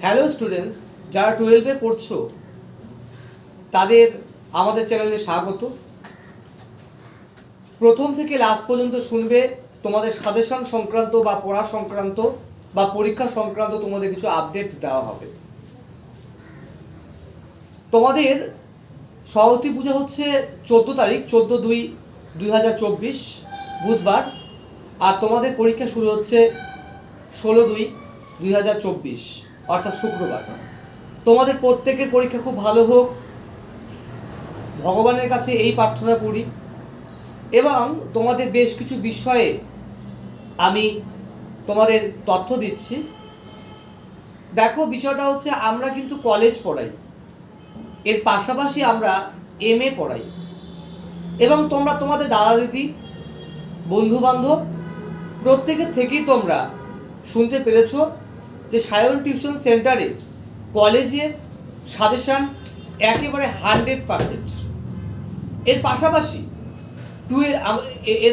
Hello students, যারা 12-এ পড়ছো তাদের আমাদের চ্যানেলে স্বাগত। প্রথম থেকে লাস্ট পর্যন্ত শুনবে, তোমাদের সাজেশন সংক্রান্ত বা পড়া সংক্রান্ত বা পরীক্ষা সংক্রান্ত তোমাদের কিছু আপডেট দেওয়া হবে। তোমাদের সরস্বতী পূজা হচ্ছে 14 তারিখ, 14/2/2024 বুধবার, আর তোমাদের পরীক্ষা শুরু হচ্ছে 16/2/2024 অর্থাৎ শুক্রবার। তোমাদের প্রত্যেকের পরীক্ষা খুব ভালো হোক, ভগবানের কাছে এই প্রার্থনা করি। এবং তোমাদের বেশ কিছু বিষয়ে আমি তোমাদের তথ্য দিচ্ছি। দেখো, বিষয়টা হচ্ছে আমরা কিন্তু কলেজ পড়াই, এর পাশাপাশি আমরা MA পড়াই, এবং তোমরা তোমাদের দাদা দিদি বন্ধুবান্ধব প্রত্যেকের থেকেই তোমরা শুনতে পেরেছ যে সায়ন টিউশন সেন্টারে কলেজের সাজেশান একেবারে 100%। এর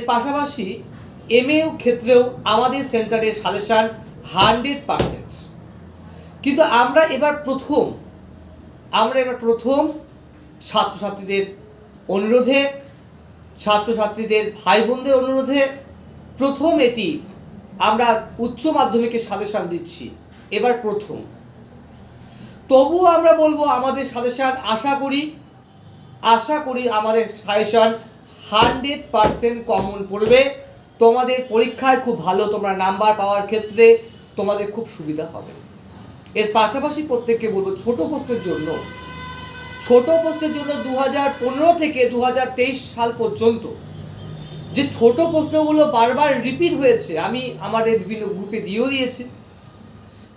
পাশাপাশি MA ক্ষেত্রেও আমাদের সেন্টারের সাজেশান 100%। কিন্তু আমরা এবার প্রথম ছাত্রছাত্রীদের অনুরোধে, ছাত্রছাত্রীদের ভাই বোনদের অনুরোধে প্রথম এটি আমরা উচ্চ মাধ্যমিকের সাজেশান দিচ্ছি, এবার প্রথম। তবুও আমরা বলবো আমাদের সাজেশান আশা করি আমাদের সাজেশান 100% কমন পড়বে। তোমাদের পরীক্ষায় খুব ভালো তোমরা নাম্বার পাওয়ার ক্ষেত্রে তোমাদের খুব সুবিধা হবে। এর পাশাপাশি প্রত্যেককে বলবো ছোট প্রশ্নের জন্য 2015 থেকে 2023 সাল পর্যন্ত যে ছোট প্রশ্নগুলো বারবার রিপিট হয়েছে, আমি আমাদের বিভিন্ন গ্রুপে দিয়েও দিয়েছি।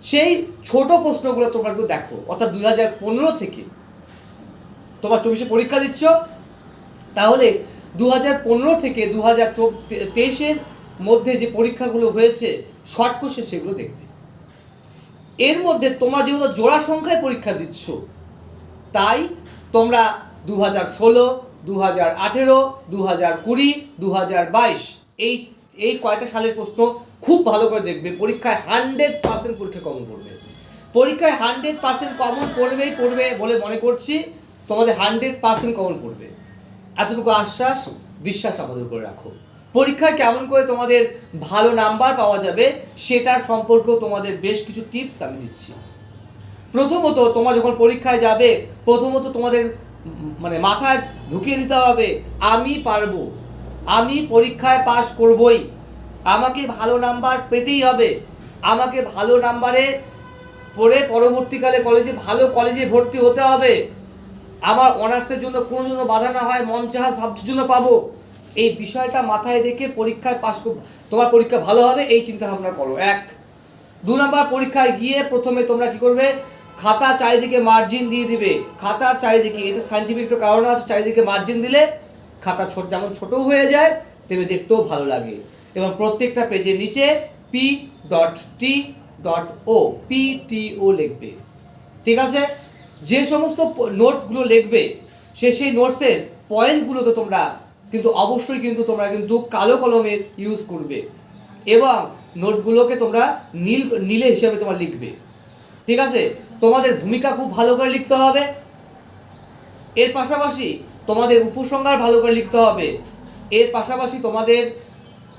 সেই ছোট প্রশ্নগুলো তোমরা একটু দেখো, অর্থাৎ 2015 থেকে তোমার 24-এ পরীক্ষা দিচ্ছ, তাহলে 2015 থেকে 2023-এর মধ্যে যে পরীক্ষাগুলো হয়েছে শর্ট কোশ্চেন, সেগুলো দেখবে। এর মধ্যে তোমরা যেহেতু জোড়া সংখ্যায় পরীক্ষা দিচ্ছ, তাই তোমরা 2016, 2018, 2020, 2022 এই কয়টা সালের প্রশ্ন খুব ভালো করে দেখবে। পরীক্ষায় 100% পরীক্ষা কমন পড়বে। পরীক্ষায় 100% কমন পড়বে বলে মনে করছি। তোমাদের 100% কমন পড়বে, এতটুকু আশ্বাস বিশ্বাস আমাদের উপরে রাখো। পরীক্ষায় কেমন করে তোমাদের ভালো নাম্বার পাওয়া যাবে সেটার সম্পর্কেও তোমাদের বেশ কিছু টিপস আমি দিচ্ছি। প্রথমত, তোমরা যখন পরীক্ষায় যাবে, তোমাদের মাথায় ঢুকিয়ে দিতে হবে, আমি পারবো, আমি পরীক্ষায় পাশ করবই, আমাকে ভালো নাম্বার পেতেই হবে, আমাকে ভালো নাম্বারে পড়ে পরবর্তীকালে ভালো কলেজে ভর্তি হতে হবে, আমার অনার্সের জন্য কোনো জন্য বাধা না হয় মন চাহা সাবজেক্টের জন্য পাবো। এই বিষয়টা মাথায় রেখে পরীক্ষায় পাশ তোমার পরীক্ষা ভালো হবে এই চিন্তা ভাবনা করো। 2 নম্বর, পরীক্ষায় গিয়ে প্রথমে তোমরা কি করবে, খাতা চারিদিকে মার্জিন দিয়ে দিবে। খাতার চারিদিকে, এতে সাইন্টিফিক একটু কারণ আছে, চারিদিকে মার্জিন দিলে খাতা যেমন ছোটো হয়ে যায় তেমনি দেখতেও ভালো লাগে। এবং প্রত্যেকটা পেজের নিচে PTO লিখবে। ঠিক আছে? যে সমস্ত নোটসগুলো লিখবে সেই নোটসের পয়েন্টগুলোতে তোমরা অবশ্যই কালো কলমের ইউজ করবে, এবং নোটগুলোকে তোমরা নীলে হিসাবে তোমরা লিখবে। ঠিক আছে? তোমাদের ভূমিকা খুব ভালো করে লিখতে হবে। এর পাশাপাশি তোমাদের উপসংহার ভালো করে লিখতে হবে। এর পাশাপাশি তোমাদের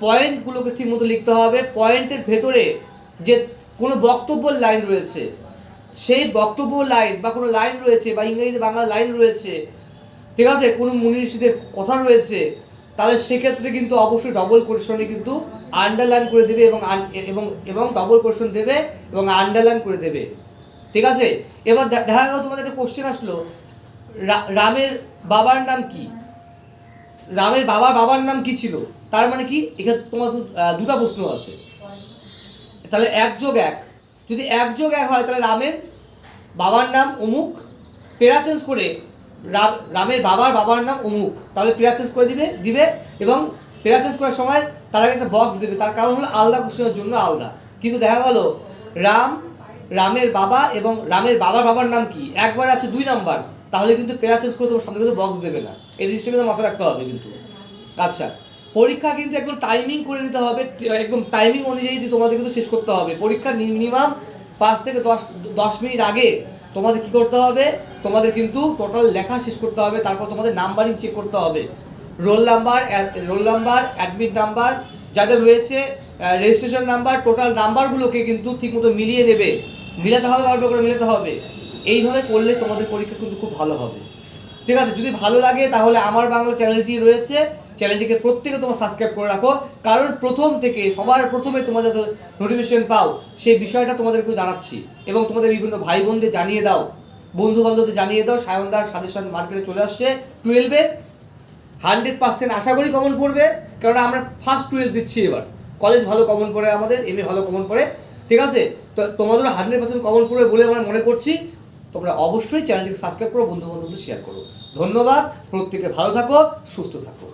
পয়েন্টগুলোকে ঠিকমতো লিখতে হবে। পয়েন্টের ভেতরে যে কোনো বক্তব্যের লাইন রয়েছে, সেই বক্তব্য লাইন বা কোনো লাইন রয়েছে, বা ইংরেজিতে বাংলা লাইন রয়েছে, ঠিক আছে, কোনো মুনি ঋষিদের কথা রয়েছে, তাহলে সেক্ষেত্রে অবশ্যই ডবল কোটেশনে আন্ডারলাইন করে দেবে এবং ডবল কোটেশন দেবে এবং আন্ডারলাইন করে দেবে। ঠিক আছে? এবার দেখা গেল তোমাদের একটা কোশ্চেন আসলো, রামের বাবার নাম কি? রামের বাবার নাম কি ছিল? তার মানে কি, এখানে তোমার দুটো প্রশ্ন আছে। তাহলে 1+1, যদি 1+1 হয় তাহলে রামের বাবার নাম অমুক, পেরা চেঞ্জ করে রামের বাবার নাম অমুক, তাহলে পেরা চেঞ্জ করে দিবে এবং পেরা চেঞ্জ করার সময় তার আগে একটা বক্স দেবে। তার কারণ হলো আলাদা কোশ্চেনের জন্য আলাদা। কিন্তু দেখা গেল রামের বাবা এবং রামের বাবার নাম কি একবার আছে 2 নাম্বার, তাহলে পেরা চেঞ্জ করে তোমার সামনে বক্স দেবে না। এই জিনিসটা মাথায় রাখতে হবে। আচ্ছা, পরীক্ষা একদম টাইমিং করে নিতে হবে, একদম টাইমিং অনুযায়ী তোমাদের শেষ করতে হবে। পরীক্ষা মিনিমাম 5 থেকে 10 মিনিট আগে তোমাদের কি করতে হবে, তোমাদের কিন্তু টোটাল লেখা শেষ করতে হবে, তারপর তোমাদের নাম্বারিং চেক করতে হবে। রোল নাম্বার, অ্যাডমিট নাম্বার যাদের রয়েছে, রেজিস্ট্রেশন নাম্বার, টোটাল নাম্বারগুলোকে কিন্তু ঠিকমতো মিলিয়ে নেবে, মিলাতে হবে, অল্প করে মিলাতে হবে। এইভাবে করলে তোমাদের পরীক্ষা কিন্তু খুব ভালো হবে। ঠিক আছে, যদি ভালো লাগে তাহলে আমার বাংলা চ্যানেলটি রয়েছে, চ্যানেলটিকে প্রত্যেকে তোমার সাবস্ক্রাইব করে রাখো, কারণ প্রথম থেকে সবার প্রথমে তোমরা যাতে নোটিফিকেশন পাও সেই বিষয়টা তোমাদেরকেও জানাচ্ছি। এবং তোমাদের বিভিন্ন ভাই বোনদের জানিয়ে দাও, বন্ধু বান্ধবদের জানিয়ে দাও। সায়নদার সাজেশন মার্কেটে চলে আসছে 12-এ 100% আশা করি কমন পড়বে, কারণ আমরা ফার্স্ট 12 দিচ্ছি এবার। কলেজ ভালো কমন পড়ে, আমাদের এমএ ভালো কমন পড়ে। ঠিক আছে, তো তোমাদেরও 100% কমন পড়বে বলে আমরা মনে করছি। তোমরা অবশ্যই চ্যানেলটিকে সাবস্ক্রাইব করো, বন্ধু বান্ধবদের শেয়ার করো। ধন্যবাদ, প্রত্যেকে ভালো থাকো, সুস্থ থাকো।